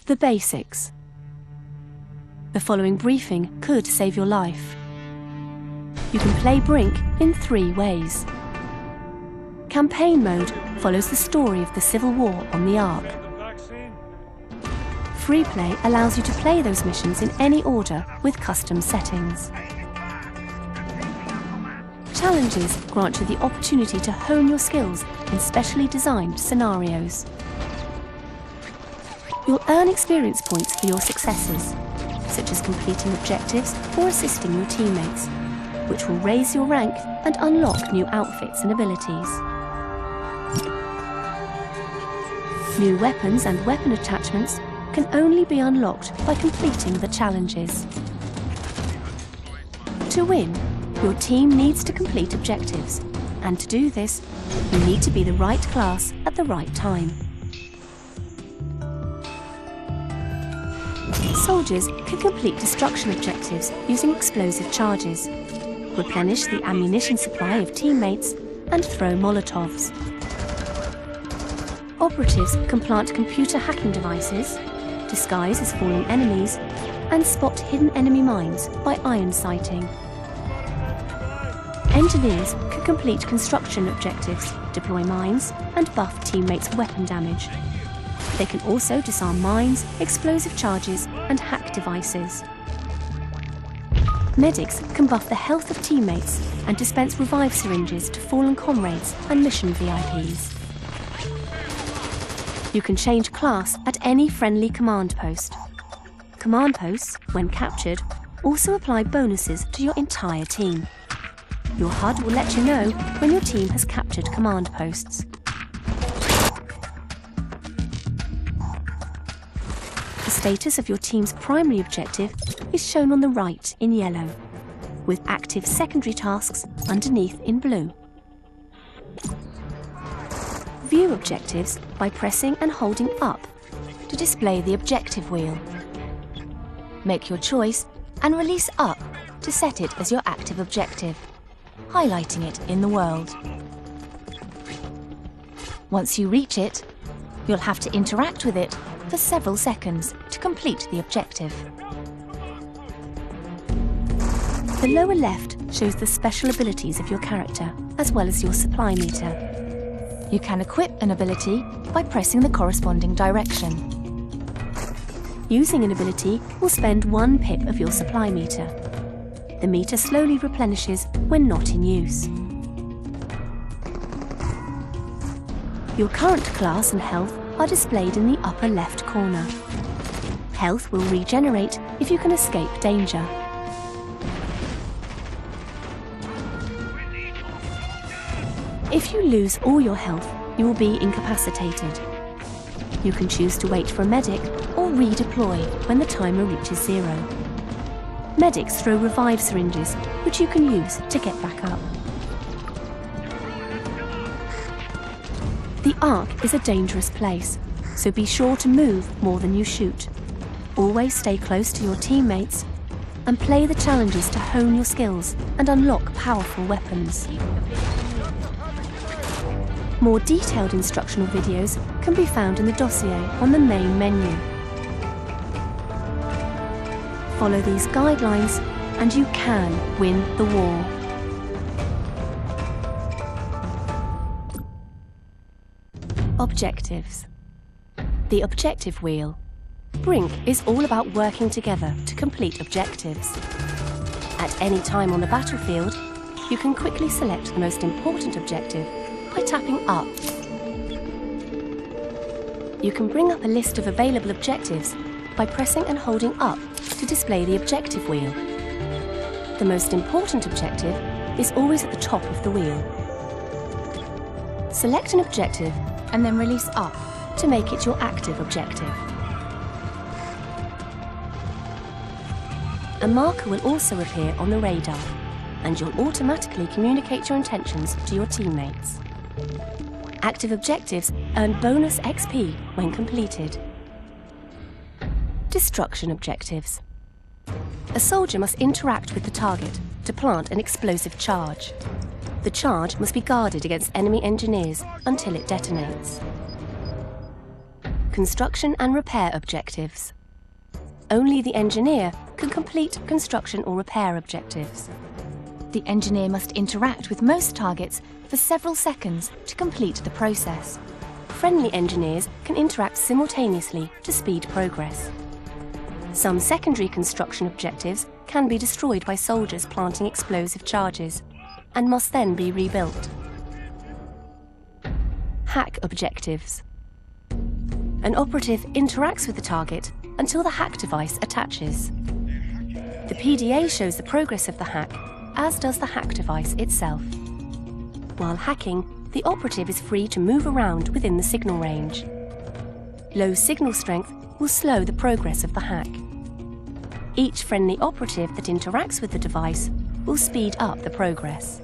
The basics. The following briefing could save your life. You can play Brink in 3 ways. Campaign mode follows the story of the Civil War on the Ark. Free play allows you to play those missions in any order with custom settings. Challenges grant you the opportunity to hone your skills in specially designed scenarios. You'll earn experience points for your successes, such as completing objectives or assisting your teammates, which will raise your rank and unlock new outfits and abilities. New weapons and weapon attachments can only be unlocked by completing the challenges. To win, your team needs to complete objectives, and to do this, you need to be the right class at the right time. Soldiers can complete destruction objectives using explosive charges, replenish the ammunition supply of teammates, and throw Molotovs. Operatives can plant computer hacking devices, disguise as fallen enemies, and spot hidden enemy mines by iron sighting. Engineers can complete construction objectives, deploy mines, and buff teammates' weapon damage. They can also disarm mines, explosive charges, and hack devices. Medics can buff the health of teammates and dispense revive syringes to fallen comrades and mission VIPs. You can change class at any friendly command post. Command posts, when captured, also apply bonuses to your entire team. Your HUD will let you know when your team has captured command posts. The status of your team's primary objective is shown on the right in yellow, with active secondary tasks underneath in blue. View objectives by pressing and holding up to display the objective wheel. Make your choice and release up to set it as your active objective, highlighting it in the world. Once you reach it, you'll have to interact with it for several seconds to complete the objective. The lower left shows the special abilities of your character, as well as your supply meter. You can equip an ability by pressing the corresponding direction. Using an ability will spend 1 pip of your supply meter. The meter slowly replenishes when not in use. Your current class and health are displayed in the upper left corner. Health will regenerate if you can escape danger. If you lose all your health, you will be incapacitated. You can choose to wait for a medic or redeploy when the timer reaches 0. Medics throw revive syringes, which you can use to get back up. The Ark is a dangerous place, so be sure to move more than you shoot. Always stay close to your teammates and play the challenges to hone your skills and unlock powerful weapons. More detailed instructional videos can be found in the dossier on the main menu. Follow these guidelines and you can win the war. Objectives. The objective wheel. Brink is all about working together to complete objectives. At any time on the battlefield, you can quickly select the most important objective by tapping up. You can bring up a list of available objectives by pressing and holding up to display the objective wheel. The most important objective is always at the top of the wheel. Select an objective and then release up to make it your active objective. A marker will also appear on the radar, and you'll automatically communicate your intentions to your teammates. Active objectives earn bonus XP when completed. Destruction objectives. A soldier must interact with the target to plant an explosive charge. The charge must be guarded against enemy engineers until it detonates. Construction and repair objectives. Only the engineer can complete construction or repair objectives. The engineer must interact with most targets for several seconds to complete the process. Friendly engineers can interact simultaneously to speed progress. Some secondary construction objectives can be destroyed by soldiers planting explosive charges and must then be rebuilt. Hack objectives. An operative interacts with the target until the hack device attaches. The PDA shows the progress of the hack, as does the hack device itself. While hacking, the operative is free to move around within the signal range. Low signal strength will slow the progress of the hack. Each friendly operative that interacts with the device will speed up the progress.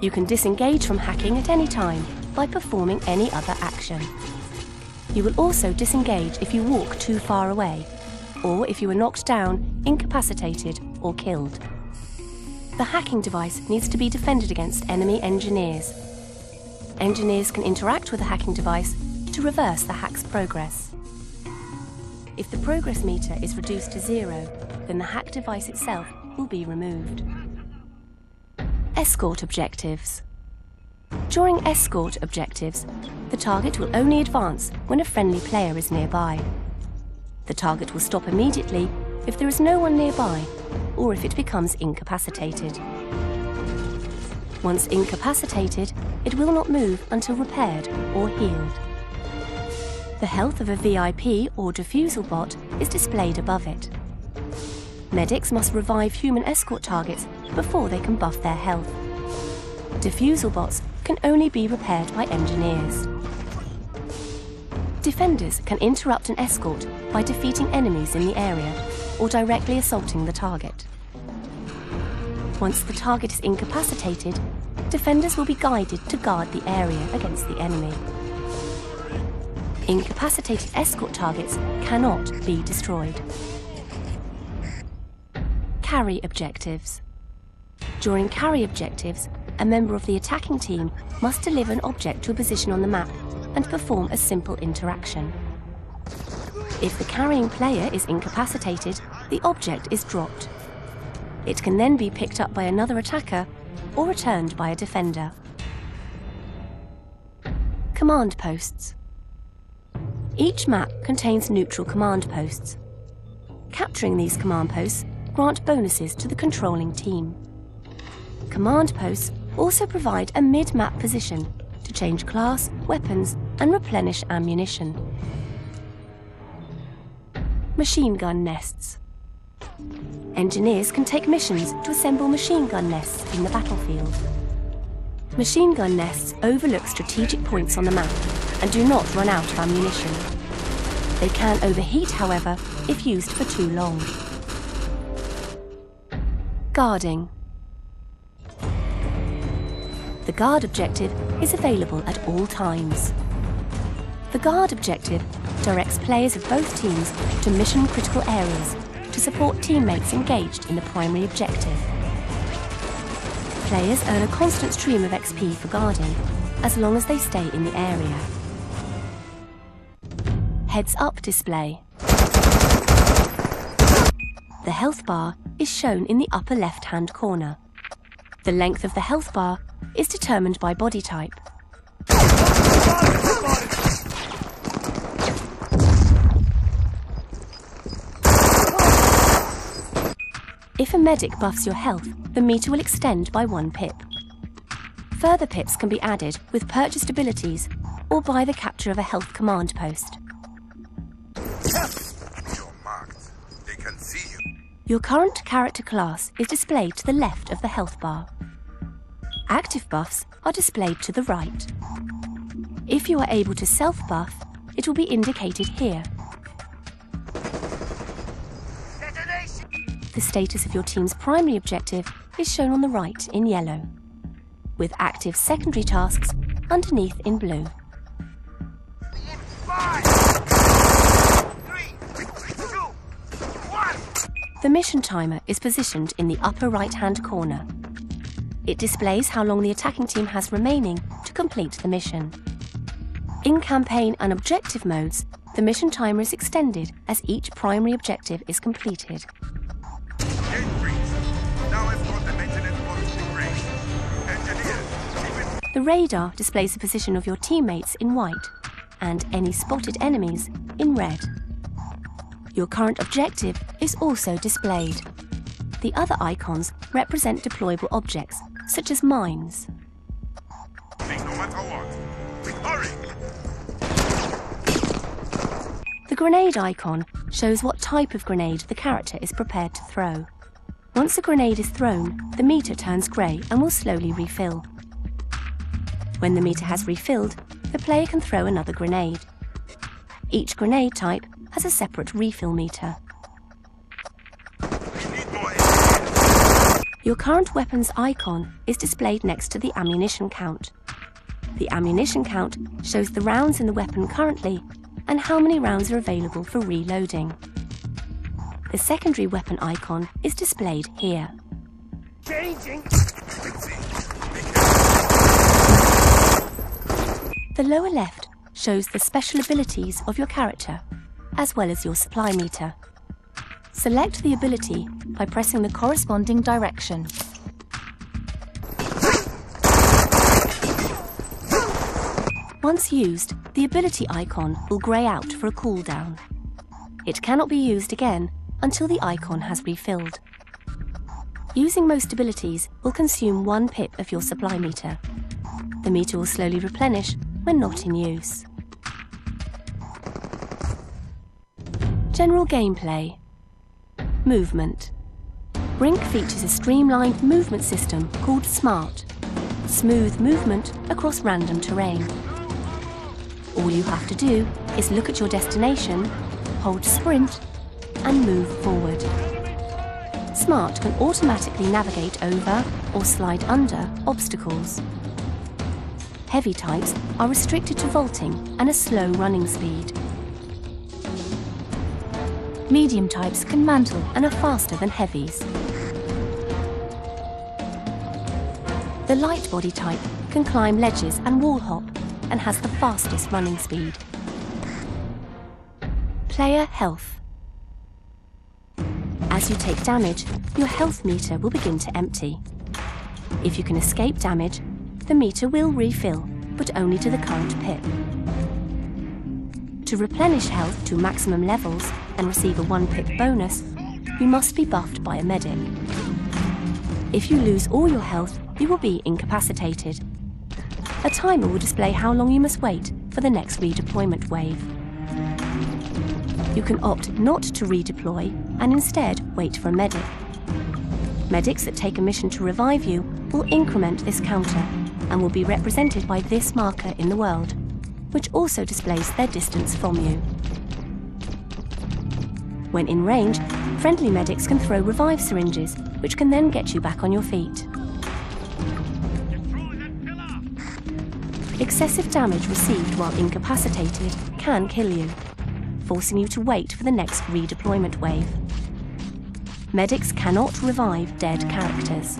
You can disengage from hacking at any time by performing any other action. You will also disengage if you walk too far away, or if you are knocked down, incapacitated, or killed. The hacking device needs to be defended against enemy engineers. Engineers can interact with the hacking device to reverse the hack's progress. If the progress meter is reduced to 0, then the hack device itself will be removed. Escort objectives. During escort objectives, the target will only advance when a friendly player is nearby. The target will stop immediately if there is no one nearby or if it becomes incapacitated. Once incapacitated, it will not move until repaired or healed. The health of a VIP or defusal bot is displayed above it. Medics must revive human escort targets before they can buff their health. Defusal bots can only be repaired by engineers. Defenders can interrupt an escort by defeating enemies in the area or directly assaulting the target. Once the target is incapacitated, defenders will be guided to guard the area against the enemy. Incapacitated escort targets cannot be destroyed. Carry objectives. During carry objectives, a member of the attacking team must deliver an object to a position on the map and perform a simple interaction. If the carrying player is incapacitated, the object is dropped. It can then be picked up by another attacker or returned by a defender. Command posts. Each map contains neutral command posts. Capturing these command posts grant bonuses to the controlling team. Command posts also provide a mid-map position to change class, weapons, and replenish ammunition. Machine gun nests. Engineers can take missions to assemble machine gun nests in the battlefield. Machine gun nests overlook strategic points on the map and do not run out of ammunition. They can overheat, however, if used for too long. Guarding. The guard objective is available at all times. The guard objective directs players of both teams to mission-critical areas to support teammates engaged in the primary objective. Players earn a constant stream of XP for guarding, as long as they stay in the area. Heads-up display. The health bar is shown in the upper left-hand corner. The length of the health bar is determined by body type. If a medic buffs your health, the meter will extend by 1 pip. Further pips can be added with purchased abilities or by the capture of a health command post. You're marked. They can see you. Your current character class is displayed to the left of the health bar. Active buffs are displayed to the right. If you are able to self-buff, it will be indicated here. The status of your team's primary objective is shown on the right in yellow, with active secondary tasks underneath in blue. 5, 3, 2, 1. The mission timer is positioned in the upper right-hand corner. It displays how long the attacking team has remaining to complete the mission. In campaign and objective modes, the mission timer is extended as each primary objective is completed. Gate breach. Now I've got the maintenance post in range. Engineers, keep it. The radar displays the position of your teammates in white and any spotted enemies in red. Your current objective is also displayed. The other icons represent deployable objects, such as mines. No matter what. We hurry. The grenade icon shows what type of grenade the character is prepared to throw. Once a grenade is thrown, the meter turns grey and will slowly refill. When the meter has refilled, the player can throw another grenade. Each grenade type has a separate refill meter. We need more ammo. Your current weapons icon is displayed next to the ammunition count. The ammunition count shows the rounds in the weapon currently and how many rounds are available for reloading. The secondary weapon icon is displayed here. Changing. The lower left shows the special abilities of your character, as well as your supply meter. Select the ability by pressing the corresponding direction. Once used, the ability icon will grey out for a cooldown. It cannot be used again until the icon has refilled. Using most abilities will consume 1 pip of your supply meter. The meter will slowly replenish when not in use. General gameplay. Movement. Brink features a streamlined movement system called Smart. Smooth movement across random terrain. All you have to do is look at your destination, hold sprint, and move forward. Smart can automatically navigate over or slide under obstacles. Heavy types are restricted to vaulting and a slow running speed. Medium types can mantle and are faster than heavies. The light body type can climb ledges and wall hop and has the fastest running speed. Player health. As you take damage, your health meter will begin to empty. If you can escape damage, the meter will refill, but only to the current pip. To replenish health to maximum levels and receive a 1 pip bonus, you must be buffed by a medic. If you lose all your health, you will be incapacitated. A timer will display how long you must wait for the next redeployment wave. You can opt not to redeploy and instead wait for a medic. Medics that take a mission to revive you will increment this counter and will be represented by this marker in the world, which also displays their distance from you. When in range, friendly medics can throw revive syringes, which can then get you back on your feet. Excessive damage received while incapacitated can kill you, forcing you to wait for the next redeployment wave. Medics cannot revive dead characters.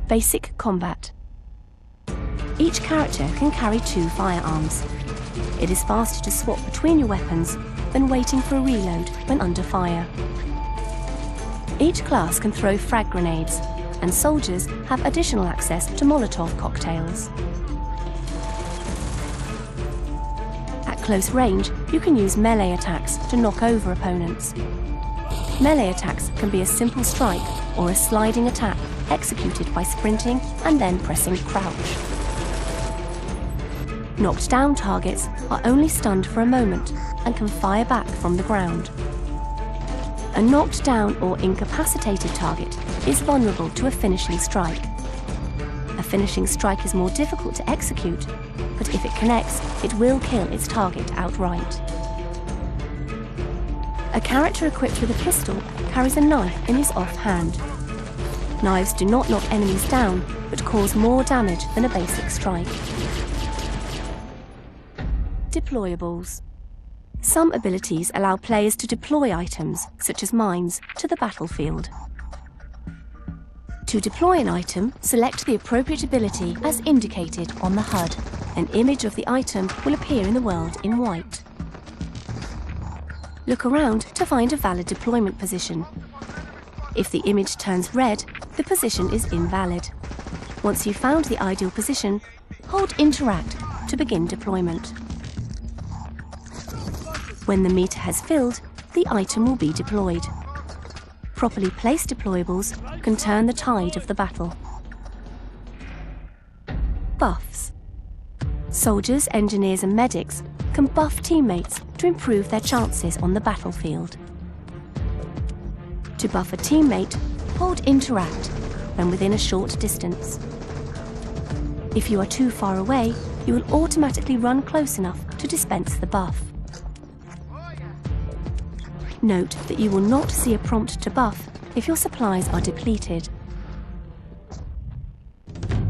Basic combat. Each character can carry 2 firearms. It is faster to swap between your weapons than waiting for a reload when under fire. Each class can throw frag grenades, and soldiers have additional access to Molotov cocktails. At close range, you can use melee attacks to knock over opponents. Melee attacks can be a simple strike or a sliding attack executed by sprinting and then pressing crouch. Knocked down targets are only stunned for a moment and can fire back from the ground. A knocked down or incapacitated target is vulnerable to a finishing strike. A finishing strike is more difficult to execute, but if it connects, it will kill its target outright. A character equipped with a pistol carries a knife in his offhand. Knives do not knock enemies down, but cause more damage than a basic strike. Deployables. Some abilities allow players to deploy items, such as mines, to the battlefield. To deploy an item, select the appropriate ability as indicated on the HUD. An image of the item will appear in the world in white. Look around to find a valid deployment position. If the image turns red, the position is invalid. Once you've found the ideal position, hold Interact to begin deployment. When the meter has filled, the item will be deployed. Properly placed deployables can turn the tide of the battle. Buffs. Soldiers, engineers and medics can buff teammates to improve their chances on the battlefield. To buff a teammate, hold Interact when within a short distance. If you are too far away, you will automatically run close enough to dispense the buff. Note that you will not see a prompt to buff if your supplies are depleted.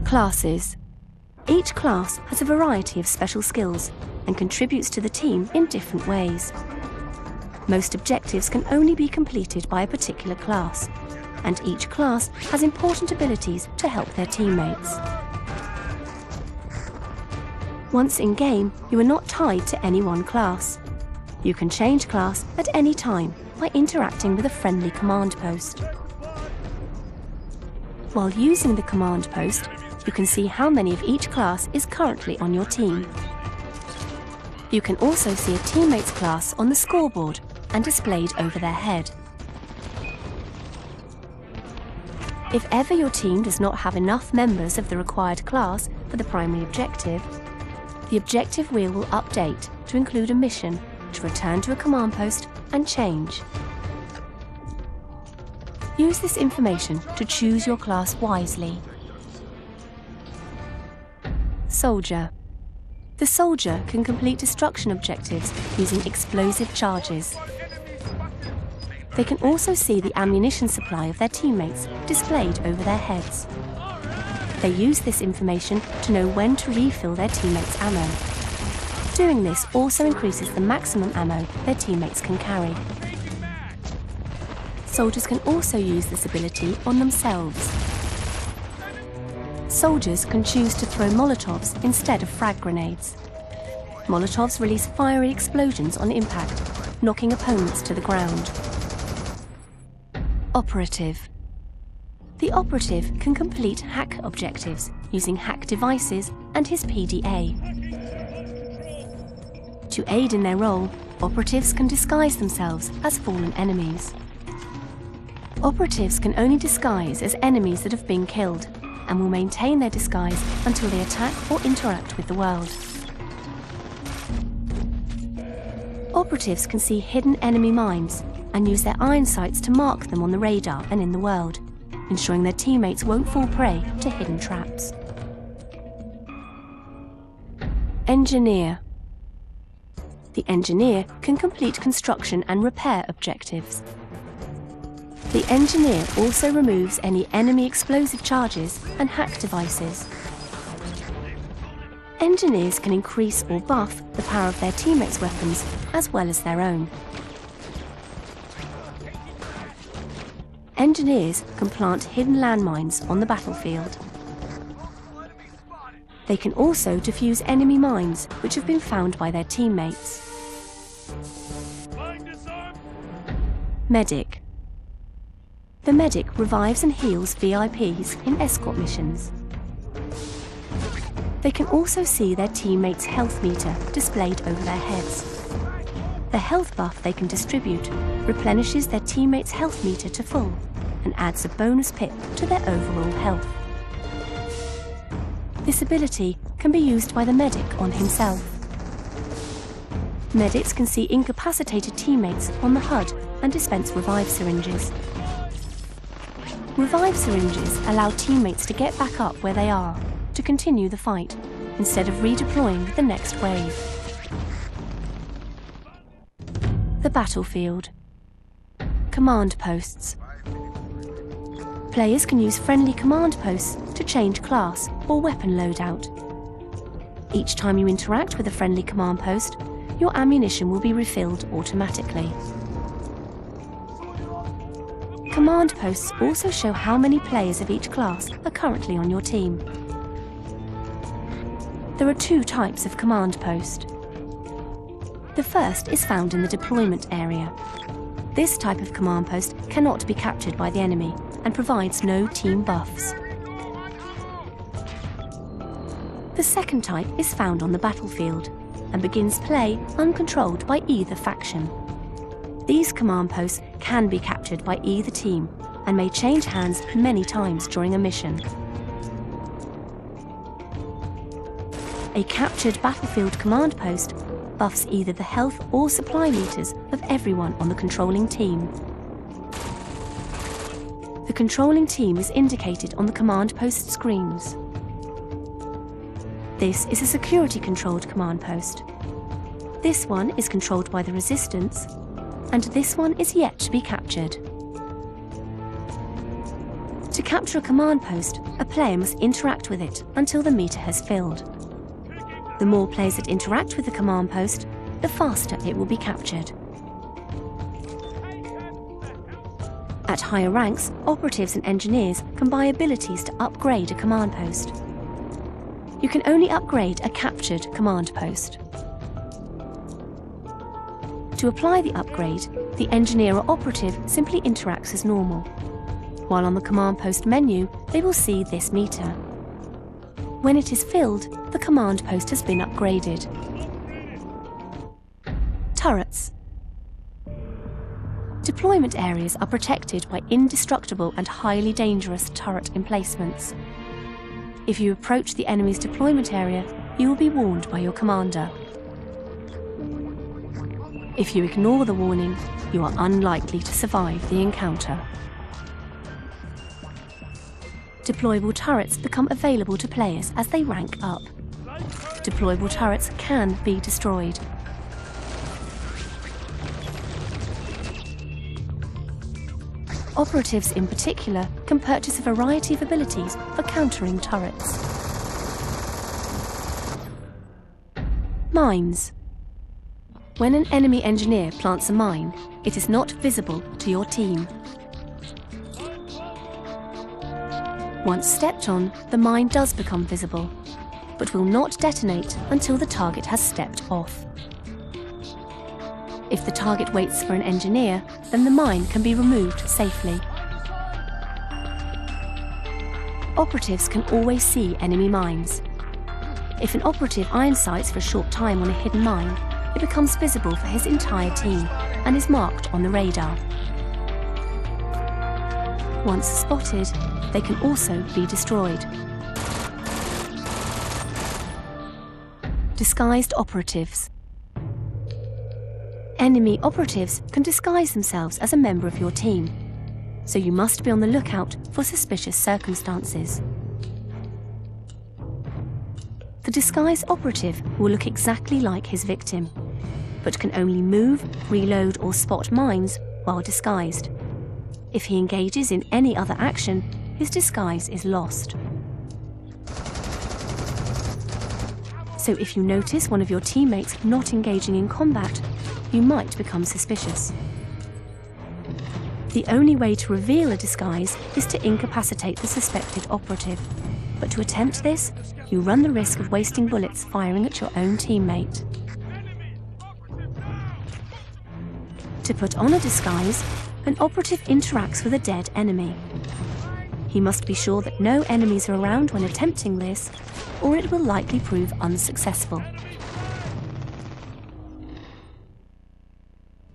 Classes. Each class has a variety of special skills and contributes to the team in different ways. Most objectives can only be completed by a particular class, and each class has important abilities to help their teammates. Once in-game, you are not tied to any one class. You can change class at any time by interacting with a friendly command post. While using the command post, you can see how many of each class is currently on your team. You can also see a teammate's class on the scoreboard and displayed over their head. If ever your team does not have enough members of the required class for the primary objective, the objective wheel will update to include a mission to return to a command post and change. Use this information to choose your class wisely. Soldier. The soldier can complete destruction objectives using explosive charges. They can also see the ammunition supply of their teammates displayed over their heads. They use this information to know when to refill their teammates' ammo. Doing this also increases the maximum ammo their teammates can carry. Soldiers can also use this ability on themselves. Soldiers can choose to throw Molotovs instead of frag grenades. Molotovs release fiery explosions on impact, knocking opponents to the ground. Operative. The operative can complete hack objectives using hack devices and his PDA. To aid in their role, operatives can disguise themselves as fallen enemies. Operatives can only disguise as enemies that have been killed and will maintain their disguise until they attack or interact with the world. Operatives can see hidden enemy mines and use their iron sights to mark them on the radar and in the world, ensuring their teammates won't fall prey to hidden traps. Engineer. The engineer can complete construction and repair objectives. The engineer also removes any enemy explosive charges and hack devices. Engineers can increase or buff the power of their teammates' weapons as well as their own. Engineers can plant hidden landmines on the battlefield. They can also defuse enemy mines which have been found by their teammates. Medic. The medic revives and heals VIPs in escort missions. They can also see their teammates' health meter displayed over their heads. The health buff they can distribute replenishes their teammates' health meter to full and adds a bonus pip to their overall health. This ability can be used by the medic on himself. Medics can see incapacitated teammates on the HUD and dispense revive syringes. Revive syringes allow teammates to get back up where they are to continue the fight, instead of redeploying with the next wave. The battlefield. Command posts. Players can use friendly command posts to change class or weapon loadout. Each time you interact with a friendly command post, your ammunition will be refilled automatically. Command posts also show how many players of each class are currently on your team. There are two types of command post. The first is found in the deployment area. This type of command post cannot be captured by the enemy and provides no team buffs. The second type is found on the battlefield and begins play uncontrolled by either faction. These command posts can be captured by either team and may change hands many times during a mission. A captured battlefield command post buffs either the health or supply meters of everyone on the controlling team. The controlling team is indicated on the command post screens. This is a security-controlled command post. This one is controlled by the Resistance, and this one is yet to be captured. To capture a command post, a player must interact with it until the meter has filled. The more players that interact with the command post, the faster it will be captured. At higher ranks, operatives and engineers can buy abilities to upgrade a command post. You can only upgrade a captured command post. To apply the upgrade, the engineer or operative simply interacts as normal. While on the command post menu, they will see this meter. When it is filled, the command post has been upgraded. Turrets. Deployment areas are protected by indestructible and highly dangerous turret emplacements. If you approach the enemy's deployment area, you will be warned by your commander. If you ignore the warning, you are unlikely to survive the encounter. Deployable turrets become available to players as they rank up. Deployable turrets can be destroyed. Operatives in particular can purchase a variety of abilities for countering turrets. Mines. When an enemy engineer plants a mine, it is not visible to your team. Once stepped on, the mine does become visible, but will not detonate until the target has stepped off. If the target waits for an engineer, then the mine can be removed safely. Operatives can always see enemy mines. If an operative iron sights for a short time on a hidden mine, it becomes visible for his entire team and is marked on the radar. Once spotted, they can also be destroyed. Disguised operatives. Enemy operatives can disguise themselves as a member of your team, so you must be on the lookout for suspicious circumstances. The disguised operative will look exactly like his victim, but can only move, reload or spot mines while disguised. If he engages in any other action, his disguise is lost. So if you notice one of your teammates not engaging in combat, you might become suspicious. The only way to reveal a disguise is to incapacitate the suspected operative. But to attempt this, you run the risk of wasting bullets firing at your own teammate. To put on a disguise, an operative interacts with a dead enemy. He must be sure that no enemies are around when attempting this, or it will likely prove unsuccessful.